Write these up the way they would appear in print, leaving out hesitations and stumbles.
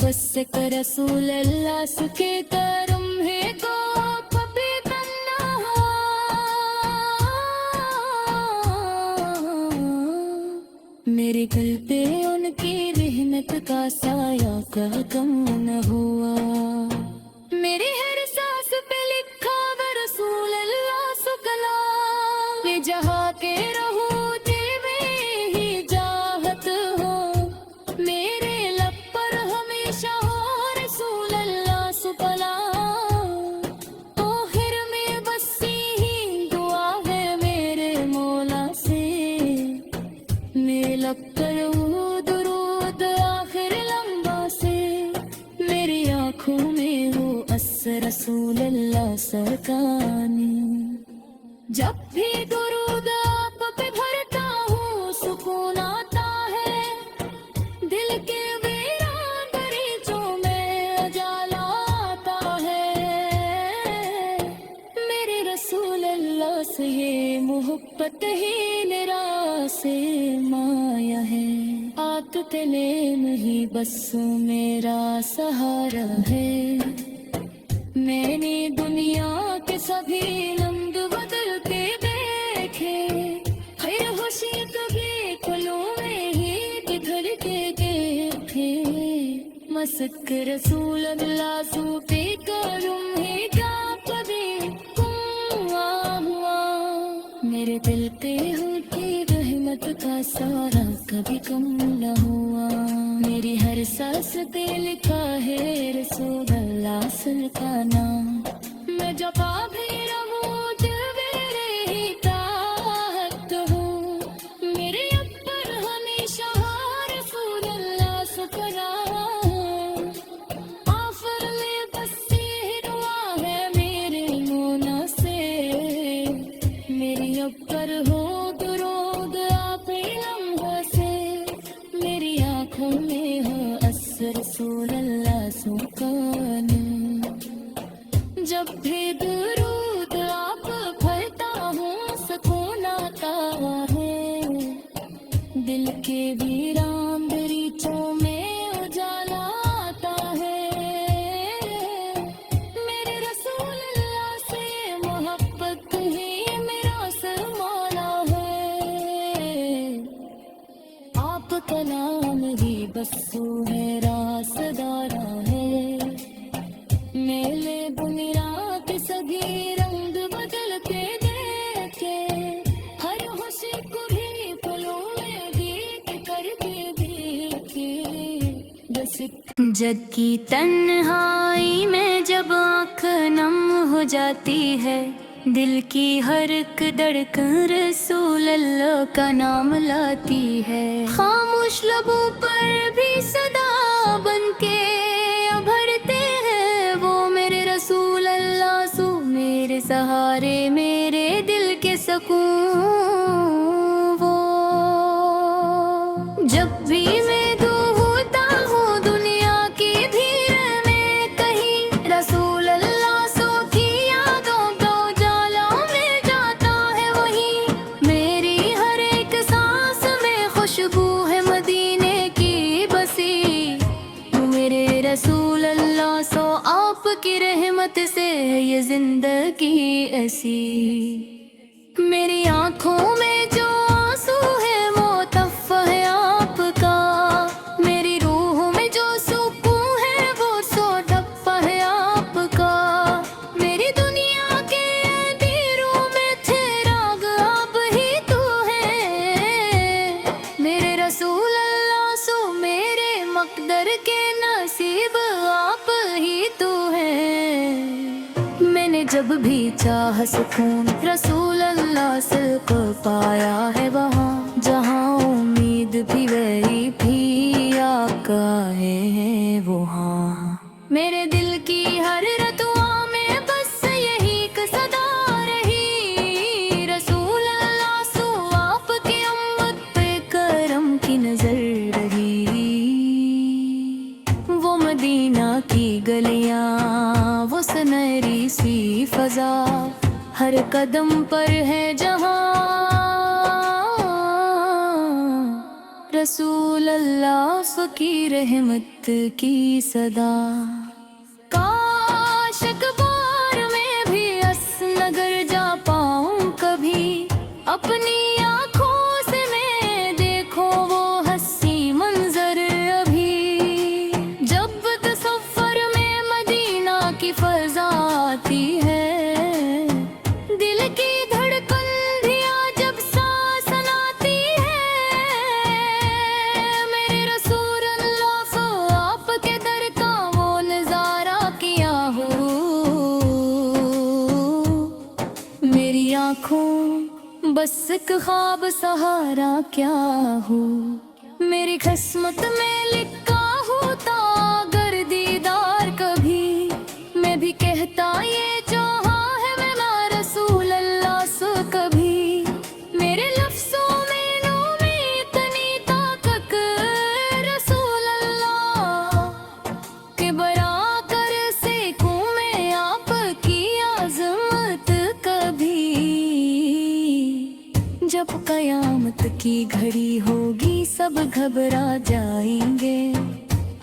بس ایک رسول اللہ سکے کرم ہے کو پپی کرنا میرے دل پہ ان کی رحمت کا سایہ کا کم نہ ہوا میری ہر سانس پہ لکھا وہ رسول اللہ سکلا میں جہاں کے رہوں دل میں ہی چاہت ہو میرے لب پر ہمیشہ ہو رسول اللہ سکلا آخر میں بس یہی دعا ہے میرے مولا سے میرے لب پر ہو درود آخر لمبا سے میری آنکھوں میں ہو اثر رسول اللہ سرکانی جب بھی درود آپ پہ بھرتا ہوں سکون آتا ہے دل کے ویران دریچوں میں اجالا آتا ہے میرے رسول اللہ سے یہ محبت ہی میرا سے مایا ہے آت تلے نہیں بس میرا سہارا ہے میں نے دنیا کے سبھی لمب بدل کے دیکھے خیر خوشی کبھی کلوں میں ہی بکھر کے دیکھے مسک رسول اللہ سو پہ کرم ہے کیا کبھی ہوا میرے دل پہ ہوتی رحمت کا سارا کبھی کم نہ ہوا میری ہر سانس پہ لکھا ہے رسول اللہ سرکانا میں جپا بھی رہوں دل میرے ہی طاقت ہوں میرے اوپر ہمیشہ رسول اللہ سکرا آفر میں بس یہ دعا ہے میرے مولا سے میری اوپر ہو درود آپ لمحہ سے میری آنکھوں میں ہو اثر رسول اللہ سکان جب بھی درود آپ پڑھتا ہوں سکون آتا ہے دل کے ویران دریچوں میں اجالا آتا ہے میرے رسول اللہ سے محبت ہی میرا سرمایہ ہے آپ کا نام ہی بسو ہے راسدارا ہے میلے بنیاد سبھی رنگ بدل کے دیکھے ہر خوشی کو بھی پلوں میں دیکھ کر کے دیکھے بس جد کی تنہائی میں جب آنکھ نم ہو جاتی ہے دل کی ہر ایک دھڑکن رسول اللہ کا نام لاتی ہے خاموش لبوں پر بھی صدا بن کے ابھرتے ہیں وہ میرے رسول اللہ سو میرے سہارے میرے دل کے سکون وہ جب بھی میں ہوتا ہوں دنیا کی بھیڑ میں کہیں رسول اللہ سو کی یادوں کا اجالا میں جاتا ہے وہیں میری ہر ایک سانس میں خوشبو ہے مدینے کی بسی میرے رسول اللہ سو آپ کی رحمت سے یہ زندگی ایسی میری آنکھوں میں جو آنسو ہے موتف ہے آپ کا میری روح میں جو سکون ہے وہ سوڈپ ہے آپ کا میری دنیا کے اندھیروں میں چراغ آپ ہی تو ہے میرے رسول اللہ سو میرے مقدر کے نصیب آپ ہی تو ہے میں نے جب بھی چاہ سکون رسول اللہ سے کو پایا ہے وہاں جہاں امید بھی وہی بھی آقا ہے وہاں میرے دل کی ہر رتوا میں بس یہی ایک صدا رہی رسول اللہ سو آپ کی امت پہ کرم کی نظر رہی وہ مدینہ کی گلیاں وہ سنہری سی فضا ہر قدم پر ہے جہاں رسول اللہ کی رحمت کی صدا، کاش اخبار میں بھی اسنگر جا پاؤں کبھی، اپنی آنکھوں سے میں دیکھوں وہ حسین منظر ابھی، جب تصور میں مدینہ کی فضا آتی ہے، دل کی دھڑکن بھی جب سانس آتی ہے، میرے رسول اللہ کو آپ کے در کا وہ نظارہ کیا ہو، میری آنکھوں بس ایک خواب سہارا کیا ہو، میری قسمت میں لکھا ہوتا اگر دیدار کبھی، میں بھی کہتا یہ جو ہے میرا رسول اللہ سو کبھی، میرے لفظوں میں نور میں اتنی طاقت رسول اللہ کہ برا کر سیکھوں میں آپ کی عظمت کبھی، جب قیامت کی گھڑی ہوگی سب گھبرا جائیں گے،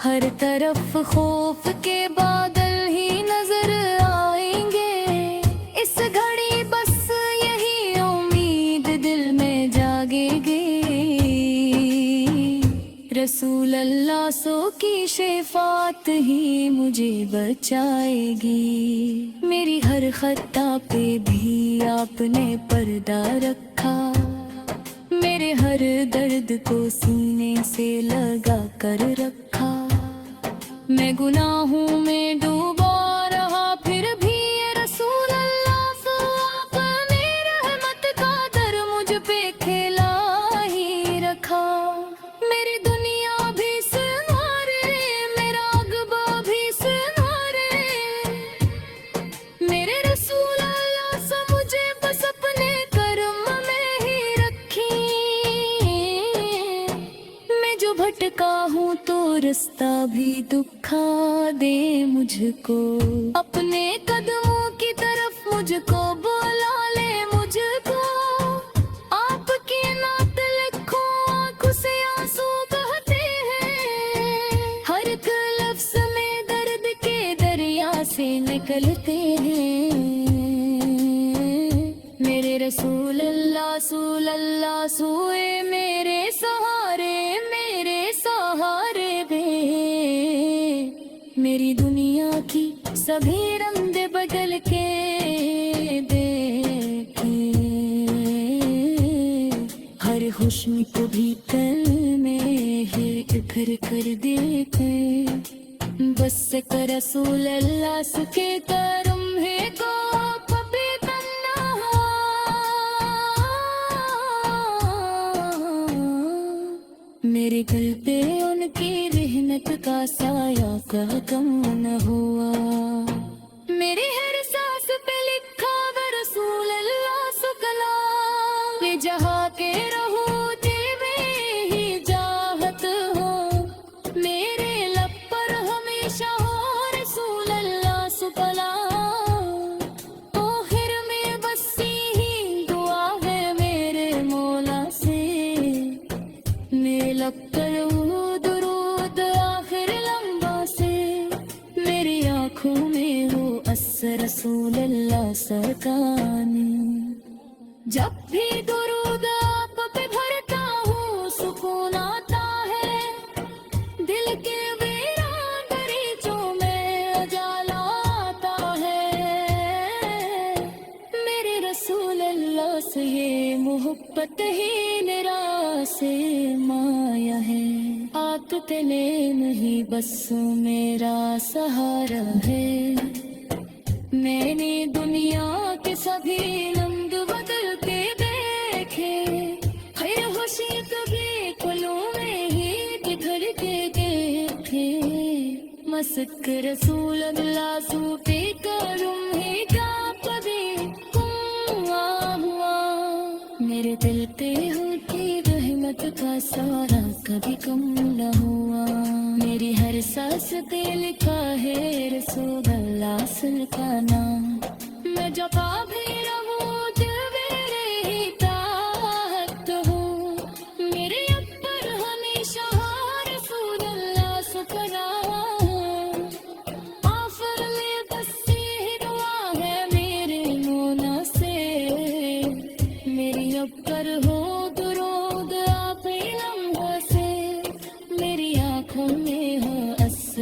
ہر طرف خوف کے بادل ہی نظر آئیں گے، اس گھڑی بس یہی امید دل میں جاگے گی، رسول اللہ سو کی شفاعت ہی مجھے بچائے گی، میری ہر خطا پہ بھی آپ نے پردہ رکھا، میرے ہر درد کو سینے سے لگا کر رکھا، میں گناہوں میں ڈوبا رہا پھر بھی یہ رسول اللہ سو آپ نے رحمت کا در مجھ پہ کھیلا ہی رکھا، میری دنیا بھی سنوارے میرا عقبہ بھی سنوارے، میرے رسول اللہ سے مجھے بس اپنے کرم میں ہی رکھیں، میں جو بھٹکا ہوں تو رستہ بھی دکھا دے مجھ کو، اپنے قدموں کی طرف مجھ کو بلا لے مجھ کو، آپ کی نعت لکھوں آنکھوں سے آنسو بہتے ہیں، ہر ایک لفظ میں درد کے دریا سے نکلتے ہیں، میرے رسول اللہ سوئے میرے سہارے بے، میری دنیا کی سبھی رنگ بدل کے دیکھیں، ہر حسن کو بھی تل میں ہی ابھر کر دیکھیں، بس ایک رسول اللہ کے کرم ہے کو کبھی تنہا، میرے گل پہ ان کی رحمت کا سایہ کا کم نہ ہوا، میری ہر سانس پہ لکھا وہ رسول اللہ سو کلام، یہ جہاں کے رہو دل میں ہی چاہت ہو، میرے لب پر ہمیشہ ہو رسول اللہ سو کلام، آخر میں بس یہی دعا ہے میرے مولا سے، میرے لب پر وہ درود آخر لمبا سے، میری آنکھوں میں وہ اثر رسول اللہ سرکانی، جب بھی درود آپ پہ بھرتا ہوں سکون آتا ہے، دل کے ویران دریچوں میں اجالا آتا ہے، میرے رسول اللہ سے یہ محبت ہی نراس سے مایا ہے، آگ تلے نہیں بس میرا سہارا ہے، میں نے دنیا کے سبھی رنگ بدل کے دیکھے، خیر خوشی کبھی پلوں میں ہی بکھر کے دیکھے، مسک رسول اللہ سو پہ کرم ہے کیا کبھی ہوا، میرے دل پہ ہوتی رحمت کا سارا کبھی کم نہ ہوا، میری ہر سانس پہ لکھا ہے رسول اللہ کا نام، میں جپا بھی رہوں دل میرے ہی طاقت ہوں، میرے اوپر ہمیں